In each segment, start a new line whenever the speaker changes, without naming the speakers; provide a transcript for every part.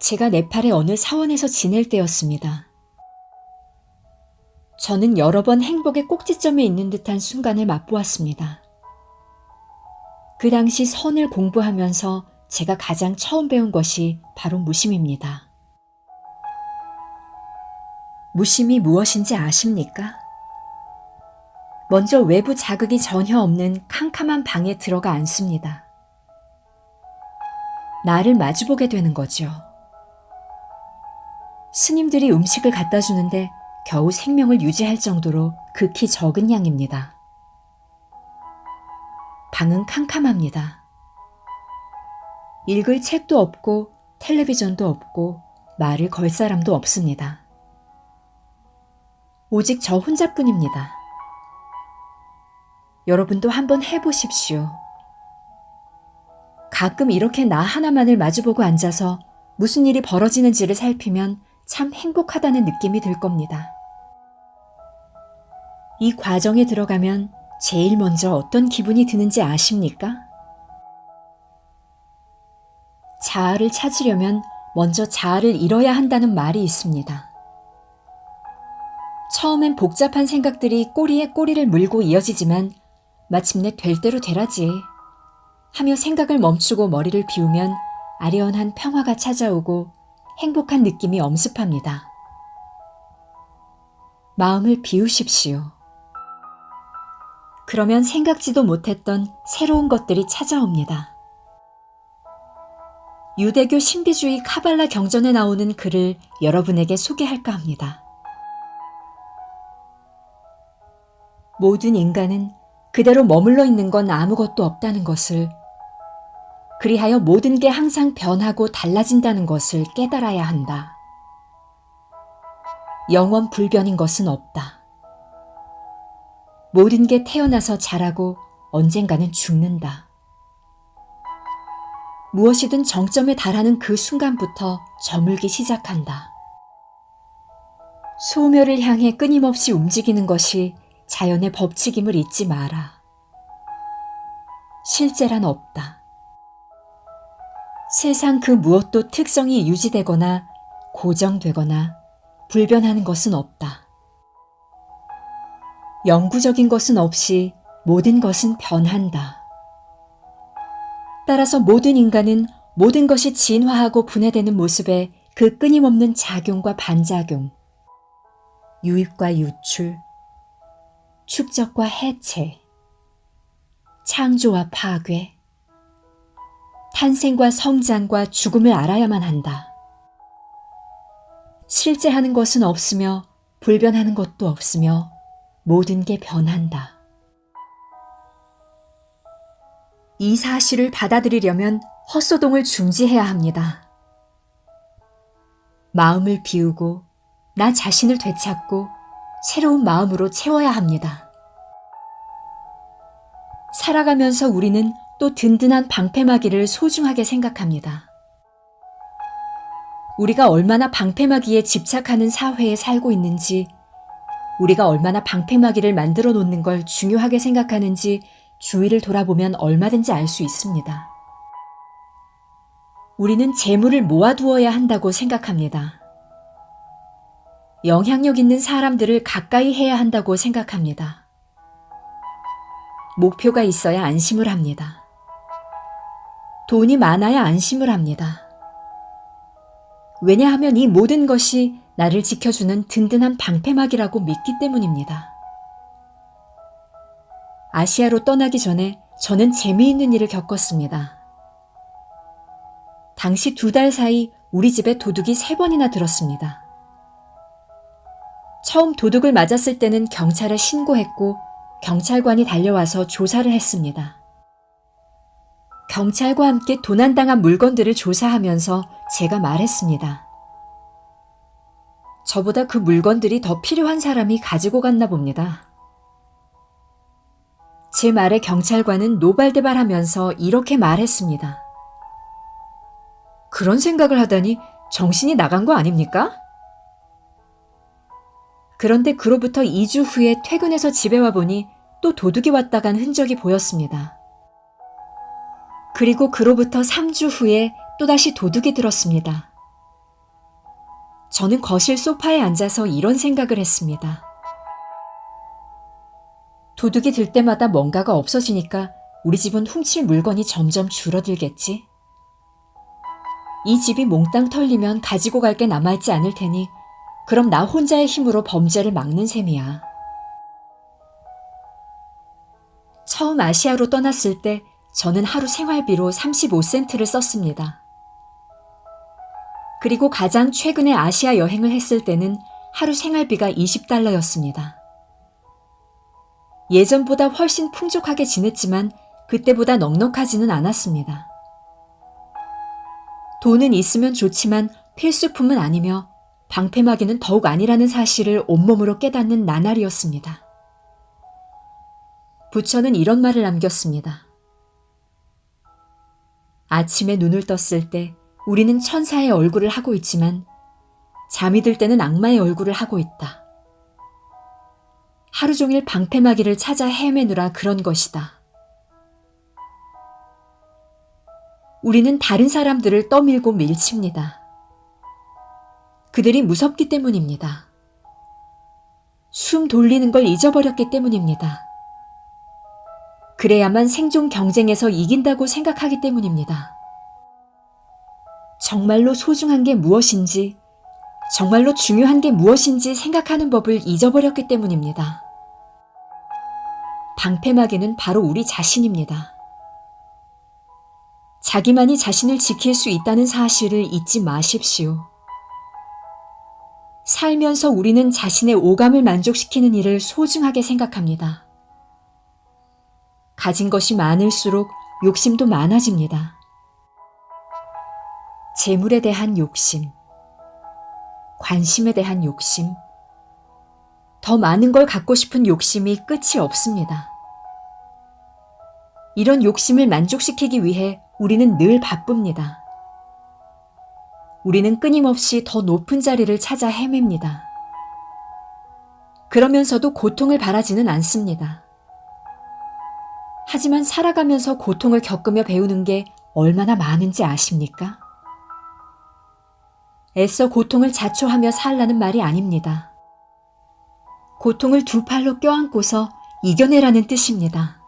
제가 네팔의 어느 사원에서 지낼 때였습니다. 저는 여러 번 행복의 꼭지점에 있는 듯한 순간을 맛보았습니다. 그 당시 선을 공부하면서 제가 가장 처음 배운 것이 바로 무심입니다. 무심이 무엇인지 아십니까? 먼저 외부 자극이 전혀 없는 캄캄한 방에 들어가 앉습니다. 나를 마주보게 되는 거죠. 스님들이 음식을 갖다 주는데 겨우 생명을 유지할 정도로 극히 적은 양입니다. 방은 캄캄합니다. 읽을 책도 없고 텔레비전도 없고 말을 걸 사람도 없습니다. 오직 저 혼자뿐입니다. 여러분도 한번 해보십시오. 가끔 이렇게 나 하나만을 마주보고 앉아서 무슨 일이 벌어지는지를 살피면 참 행복하다는 느낌이 들 겁니다. 이 과정에 들어가면 제일 먼저 어떤 기분이 드는지 아십니까? 자아를 찾으려면 먼저 자아를 잃어야 한다는 말이 있습니다. 처음엔 복잡한 생각들이 꼬리에 꼬리를 물고 이어지지만 마침내 될 대로 되라지 하며 생각을 멈추고 머리를 비우면 아련한 평화가 찾아오고 행복한 느낌이 엄습합니다. 마음을 비우십시오. 그러면 생각지도 못했던 새로운 것들이 찾아옵니다. 유대교 신비주의 카발라 경전에 나오는 글을 여러분에게 소개할까 합니다. 모든 인간은 그대로 머물러 있는 건 아무것도 없다는 것을, 그리하여 모든 게 항상 변하고 달라진다는 것을 깨달아야 한다. 영원 불변인 것은 없다. 모든 게 태어나서 자라고 언젠가는 죽는다. 무엇이든 정점에 달하는 그 순간부터 저물기 시작한다. 소멸을 향해 끊임없이 움직이는 것이 자연의 법칙임을 잊지 마라. 실제란 없다. 세상 그 무엇도 특성이 유지되거나 고정되거나 불변하는 것은 없다. 영구적인 것은 없이 모든 것은 변한다. 따라서 모든 인간은 모든 것이 진화하고 분해되는 모습에 그 끊임없는 작용과 반작용, 유입과 유출, 축적과 해체, 창조와 파괴, 탄생과 성장과 죽음을 알아야만 한다. 실제하는 것은 없으며 불변하는 것도 없으며 모든 게 변한다. 이 사실을 받아들이려면 헛소동을 중지해야 합니다. 마음을 비우고 나 자신을 되찾고 새로운 마음으로 채워야 합니다. 살아가면서 우리는 또 든든한 방패막이를 소중하게 생각합니다. 우리가 얼마나 방패막이에 집착하는 사회에 살고 있는지, 우리가 얼마나 방패막이를 만들어 놓는 걸 중요하게 생각하는지 주위를 돌아보면 얼마든지 알 수 있습니다. 우리는 재물을 모아두어야 한다고 생각합니다. 영향력 있는 사람들을 가까이 해야 한다고 생각합니다. 목표가 있어야 안심을 합니다. 돈이 많아야 안심을 합니다. 왜냐하면 이 모든 것이 나를 지켜주는 든든한 방패막이라고 믿기 때문입니다. 아시아로 떠나기 전에 저는 재미있는 일을 겪었습니다. 당시 2달 사이 우리 집에 도둑이 3번이나 들었습니다. 처음 도둑을 맞았을 때는 경찰에 신고했고 경찰관이 달려와서 조사를 했습니다. 경찰과 함께 도난당한 물건들을 조사하면서 제가 말했습니다. 저보다 그 물건들이 더 필요한 사람이 가지고 갔나 봅니다. 제 말에 경찰관은 노발대발하면서 이렇게 말했습니다. 그런 생각을 하다니 정신이 나간 거 아닙니까? 그런데 그로부터 2주 후에 퇴근해서 집에 와보니 또 도둑이 왔다 간 흔적이 보였습니다. 그리고 그로부터 3주 후에 또다시 도둑이 들었습니다. 저는 거실 소파에 앉아서 이런 생각을 했습니다. 도둑이 들 때마다 뭔가가 없어지니까 우리 집은 훔칠 물건이 점점 줄어들겠지. 이 집이 몽땅 털리면 가지고 갈 게 남아있지 않을 테니 그럼 나 혼자의 힘으로 범죄를 막는 셈이야. 처음 아시아로 떠났을 때 저는 하루 생활비로 35센트를 썼습니다. 그리고 가장 최근에 아시아 여행을 했을 때는 하루 생활비가 20달러였습니다. 예전보다 훨씬 풍족하게 지냈지만 그때보다 넉넉하지는 않았습니다. 돈은 있으면 좋지만 필수품은 아니며 방패막이는 더욱 아니라는 사실을 온몸으로 깨닫는 나날이었습니다. 부처는 이런 말을 남겼습니다. 아침에 눈을 떴을 때 우리는 천사의 얼굴을 하고 있지만 잠이 들 때는 악마의 얼굴을 하고 있다. 하루 종일 방패막이를 찾아 헤매느라 그런 것이다. 우리는 다른 사람들을 떠밀고 밀칩니다. 그들이 무섭기 때문입니다. 숨 돌리는 걸 잊어버렸기 때문입니다. 그래야만 생존 경쟁에서 이긴다고 생각하기 때문입니다. 정말로 소중한 게 무엇인지, 정말로 중요한 게 무엇인지 생각하는 법을 잊어버렸기 때문입니다. 방패막이는 바로 우리 자신입니다. 자기만이 자신을 지킬 수 있다는 사실을 잊지 마십시오. 살면서 우리는 자신의 오감을 만족시키는 일을 소중하게 생각합니다. 가진 것이 많을수록 욕심도 많아집니다. 재물에 대한 욕심, 관심에 대한 욕심, 더 많은 걸 갖고 싶은 욕심이 끝이 없습니다. 이런 욕심을 만족시키기 위해 우리는 늘 바쁩니다. 우리는 끊임없이 더 높은 자리를 찾아 헤맵니다. 그러면서도 고통을 바라지는 않습니다. 하지만 살아가면서 고통을 겪으며 배우는 게 얼마나 많은지 아십니까? 애써 고통을 자초하며 살라는 말이 아닙니다. 고통을 두 팔로 껴안고서 이겨내라는 뜻입니다.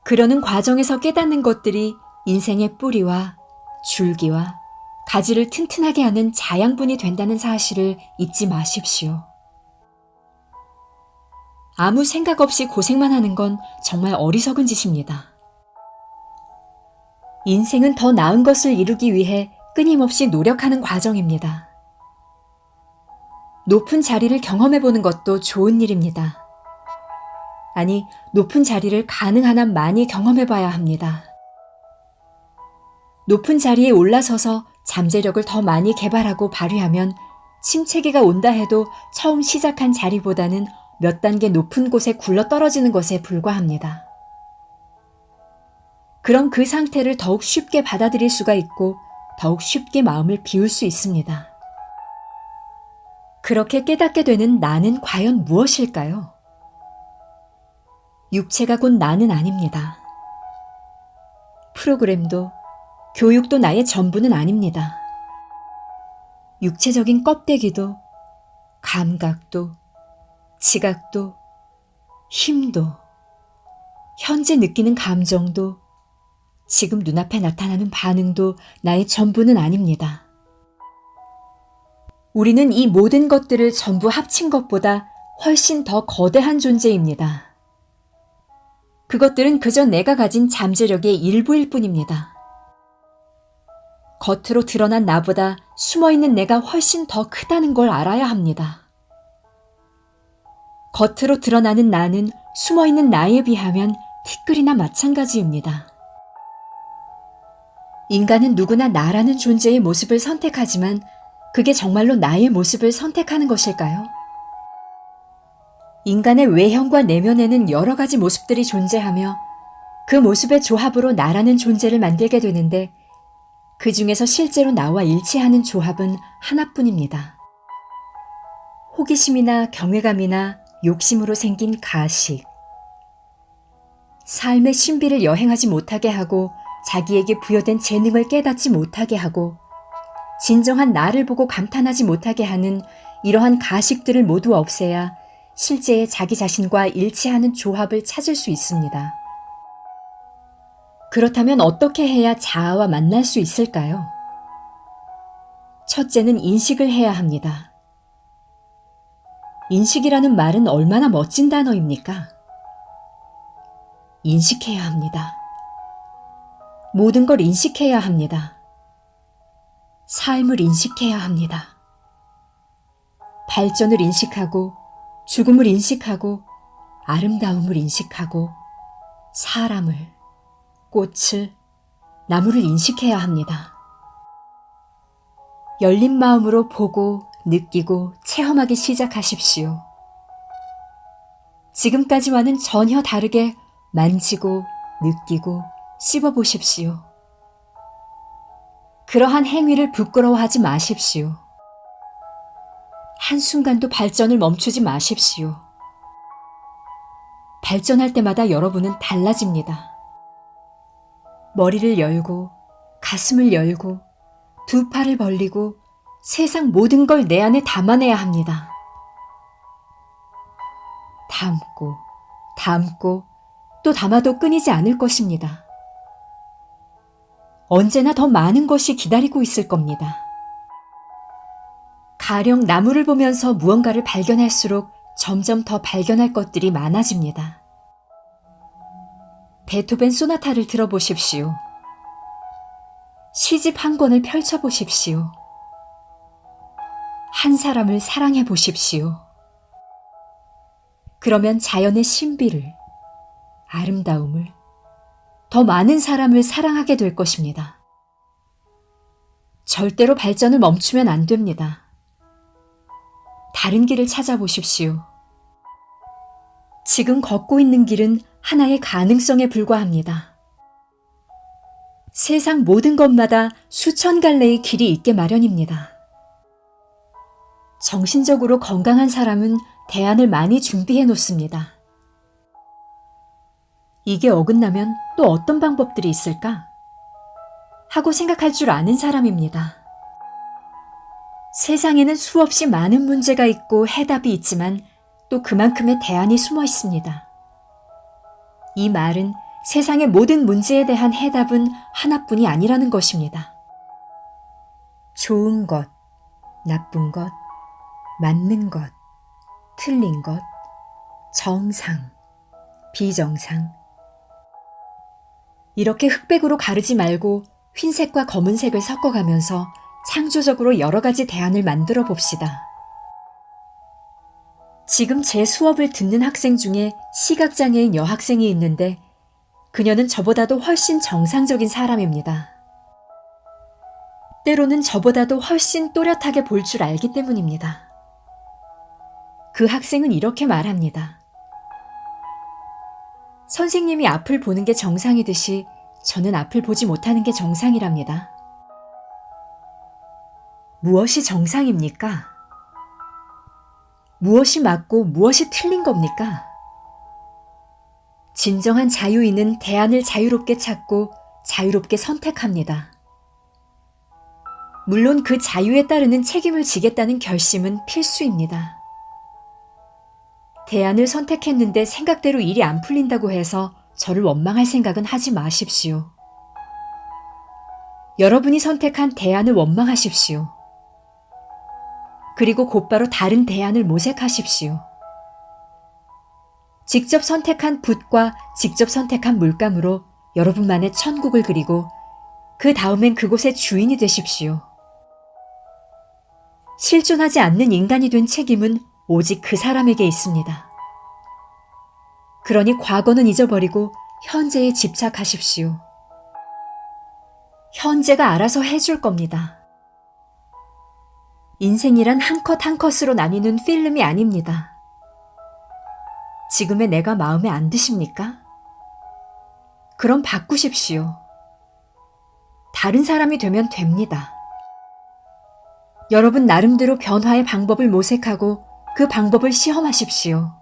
그러는 과정에서 깨닫는 것들이 인생의 뿌리와 줄기와 가지를 튼튼하게 하는 자양분이 된다는 사실을 잊지 마십시오. 아무 생각 없이 고생만 하는 건 정말 어리석은 짓입니다. 인생은 더 나은 것을 이루기 위해 끊임없이 노력하는 과정입니다. 높은 자리를 경험해보는 것도 좋은 일입니다. 아니, 높은 자리를 가능한 한 많이 경험해봐야 합니다. 높은 자리에 올라서서 잠재력을 더 많이 개발하고 발휘하면 침체기가 온다 해도 처음 시작한 자리보다는 몇 단계 높은 곳에 굴러떨어지는 것에 불과합니다. 그럼 그 상태를 더욱 쉽게 받아들일 수가 있고 더욱 쉽게 마음을 비울 수 있습니다. 그렇게 깨닫게 되는 나는 과연 무엇일까요? 육체가 곧 나는 아닙니다. 프로그램도 교육도 나의 전부는 아닙니다. 육체적인 껍데기도 감각도 지각도 힘도 현재 느끼는 감정도 지금 눈앞에 나타나는 반응도 나의 전부는 아닙니다. 우리는 이 모든 것들을 전부 합친 것보다 훨씬 더 거대한 존재입니다. 그것들은 그저 내가 가진 잠재력의 일부일 뿐입니다. 겉으로 드러난 나보다 숨어있는 내가 훨씬 더 크다는 걸 알아야 합니다. 겉으로 드러나는 나는 숨어있는 나에 비하면 티끌이나 마찬가지입니다. 인간은 누구나 나라는 존재의 모습을 선택하지만 그게 정말로 나의 모습을 선택하는 것일까요? 인간의 외형과 내면에는 여러 가지 모습들이 존재하며 그 모습의 조합으로 나라는 존재를 만들게 되는데 그 중에서 실제로 나와 일치하는 조합은 하나뿐입니다. 호기심이나 경외감이나 욕심으로 생긴 가식. 삶의 신비를 여행하지 못하게 하고 자기에게 부여된 재능을 깨닫지 못하게 하고 진정한 나를 보고 감탄하지 못하게 하는 이러한 가식들을 모두 없애야 실제의 자기 자신과 일치하는 조합을 찾을 수 있습니다. 그렇다면 어떻게 해야 자아와 만날 수 있을까요? 첫째는 인식을 해야 합니다. 인식이라는 말은 얼마나 멋진 단어입니까? 인식해야 합니다. 모든 걸 인식해야 합니다. 삶을 인식해야 합니다. 발전을 인식하고, 죽음을 인식하고, 아름다움을 인식하고, 사람을, 꽃을, 나무를 인식해야 합니다. 열린 마음으로 보고, 느끼고, 체험하기 시작하십시오. 지금까지와는 전혀 다르게 만지고, 느끼고, 씹어보십시오. 그러한 행위를 부끄러워하지 마십시오. 한순간도 발전을 멈추지 마십시오. 발전할 때마다 여러분은 달라집니다. 머리를 열고, 가슴을 열고, 두 팔을 벌리고 세상 모든 걸 내 안에 담아내야 합니다. 담고, 담고, 또 담아도 끊이지 않을 것입니다. 언제나 더 많은 것이 기다리고 있을 겁니다. 가령 나무를 보면서 무언가를 발견할수록 점점 더 발견할 것들이 많아집니다. 베토벤 소나타를 들어보십시오. 시집 한 권을 펼쳐보십시오. 한 사람을 사랑해 보십시오. 그러면 자연의 신비를, 아름다움을, 더 많은 사람을 사랑하게 될 것입니다. 절대로 발전을 멈추면 안 됩니다. 다른 길을 찾아보십시오. 지금 걷고 있는 길은 하나의 가능성에 불과합니다. 세상 모든 것마다 수천 갈래의 길이 있게 마련입니다. 정신적으로 건강한 사람은 대안을 많이 준비해 놓습니다. 이게 어긋나면 또 어떤 방법들이 있을까? 하고 생각할 줄 아는 사람입니다. 세상에는 수없이 많은 문제가 있고 해답이 있지만 또 그만큼의 대안이 숨어 있습니다. 이 말은 세상의 모든 문제에 대한 해답은 하나뿐이 아니라는 것입니다. 좋은 것, 나쁜 것, 맞는 것, 틀린 것, 정상, 비정상. 이렇게 흑백으로 가르지 말고 흰색과 검은색을 섞어가면서 창조적으로 여러 가지 대안을 만들어 봅시다. 지금 제 수업을 듣는 학생 중에 시각장애인 여학생이 있는데 그녀는 저보다도 훨씬 정상적인 사람입니다. 때로는 저보다도 훨씬 또렷하게 볼 줄 알기 때문입니다. 그 학생은 이렇게 말합니다. 선생님이 앞을 보는 게 정상이듯이 저는 앞을 보지 못하는 게 정상이랍니다. 무엇이 정상입니까? 무엇이 맞고 무엇이 틀린 겁니까? 진정한 자유인은 대안을 자유롭게 찾고 자유롭게 선택합니다. 물론 그 자유에 따르는 책임을 지겠다는 결심은 필수입니다. 대안을 선택했는데 생각대로 일이 안 풀린다고 해서 저를 원망할 생각은 하지 마십시오. 여러분이 선택한 대안을 원망하십시오. 그리고 곧바로 다른 대안을 모색하십시오. 직접 선택한 붓과 직접 선택한 물감으로 여러분만의 천국을 그리고 그 다음엔 그곳의 주인이 되십시오. 실존하지 않는 인간이 된 책임은 오직 그 사람에게 있습니다. 그러니 과거는 잊어버리고 현재에 집착하십시오. 현재가 알아서 해줄 겁니다. 인생이란 한 컷 한 컷으로 나뉘는 필름이 아닙니다. 지금의 내가 마음에 안 드십니까? 그럼 바꾸십시오. 다른 사람이 되면 됩니다. 여러분 나름대로 변화의 방법을 모색하고 그 방법을 시험하십시오.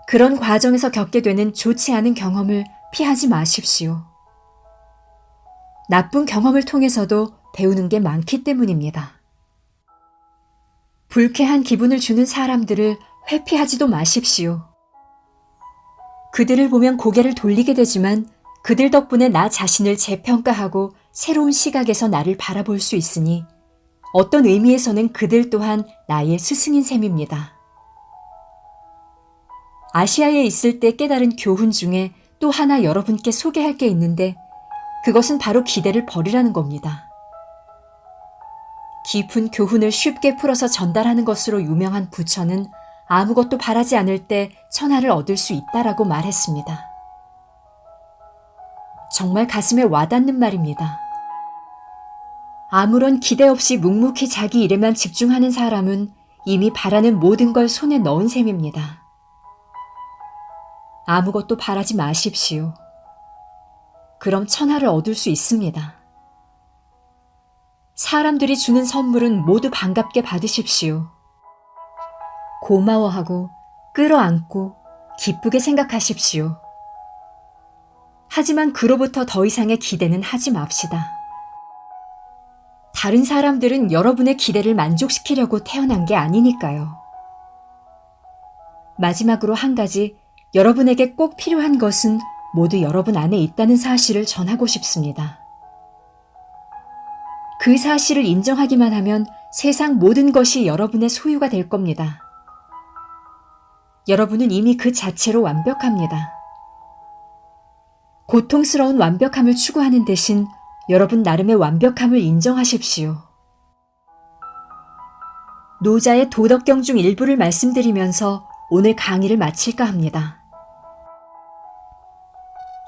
그런 과정에서 겪게 되는 좋지 않은 경험을 피하지 마십시오. 나쁜 경험을 통해서도 배우는 게 많기 때문입니다. 불쾌한 기분을 주는 사람들을 회피하지도 마십시오. 그들을 보면 고개를 돌리게 되지만 그들 덕분에 나 자신을 재평가하고 새로운 시각에서 나를 바라볼 수 있으니 어떤 의미에서는 그들 또한 나의 스승인 셈입니다. 아시아에 있을 때 깨달은 교훈 중에 또 하나 여러분께 소개할 게 있는데 그것은 바로 기대를 버리라는 겁니다. 깊은 교훈을 쉽게 풀어서 전달하는 것으로 유명한 부처는 아무것도 바라지 않을 때 천하를 얻을 수 있다라고 말했습니다. 정말 가슴에 와닿는 말입니다. 아무런 기대 없이 묵묵히 자기 일에만 집중하는 사람은 이미 바라는 모든 걸 손에 넣은 셈입니다. 아무것도 바라지 마십시오. 그럼 천하를 얻을 수 있습니다. 사람들이 주는 선물은 모두 반갑게 받으십시오. 고마워하고 끌어안고 기쁘게 생각하십시오. 하지만 그로부터 더 이상의 기대는 하지 맙시다. 다른 사람들은 여러분의 기대를 만족시키려고 태어난 게 아니니까요. 마지막으로 한 가지, 여러분에게 꼭 필요한 것은 모두 여러분 안에 있다는 사실을 전하고 싶습니다. 그 사실을 인정하기만 하면 세상 모든 것이 여러분의 소유가 될 겁니다. 여러분은 이미 그 자체로 완벽합니다. 고통스러운 완벽함을 추구하는 대신 여러분 나름의 완벽함을 인정하십시오. 노자의 도덕경 중 일부를 말씀드리면서 오늘 강의를 마칠까 합니다.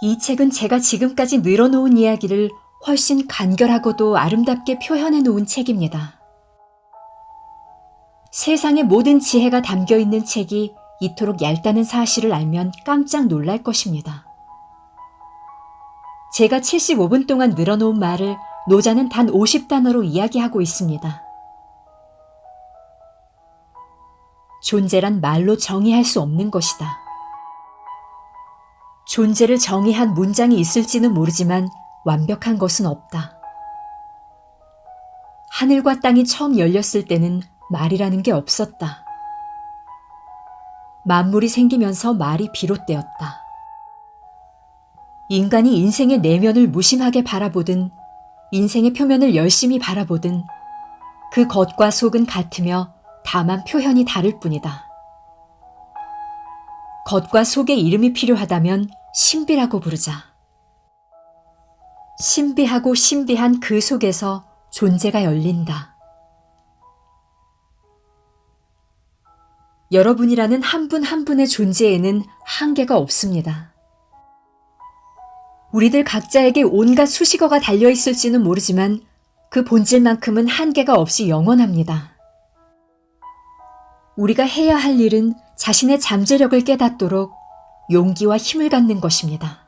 이 책은 제가 지금까지 늘어놓은 이야기를 훨씬 간결하고도 아름답게 표현해 놓은 책입니다. 세상의 모든 지혜가 담겨 있는 책이 이토록 얇다는 사실을 알면 깜짝 놀랄 것입니다. 제가 75분 동안 늘어놓은 말을 노자는 단 50단어로 이야기하고 있습니다. 존재란 말로 정의할 수 없는 것이다. 존재를 정의한 문장이 있을지는 모르지만 완벽한 것은 없다. 하늘과 땅이 처음 열렸을 때는 말이라는 게 없었다. 만물이 생기면서 말이 비롯되었다. 인간이 인생의 내면을 무심하게 바라보든 인생의 표면을 열심히 바라보든 그 겉과 속은 같으며 다만 표현이 다를 뿐이다. 겉과 속의 이름이 필요하다면 신비라고 부르자. 신비하고 신비한 그 속에서 존재가 열린다. 여러분이라는 한 분 한 분의 존재에는 한계가 없습니다. 우리들 각자에게 온갖 수식어가 달려있을지는 모르지만 그 본질만큼은 한계가 없이 영원합니다. 우리가 해야 할 일은 자신의 잠재력을 깨닫도록 용기와 힘을 갖는 것입니다.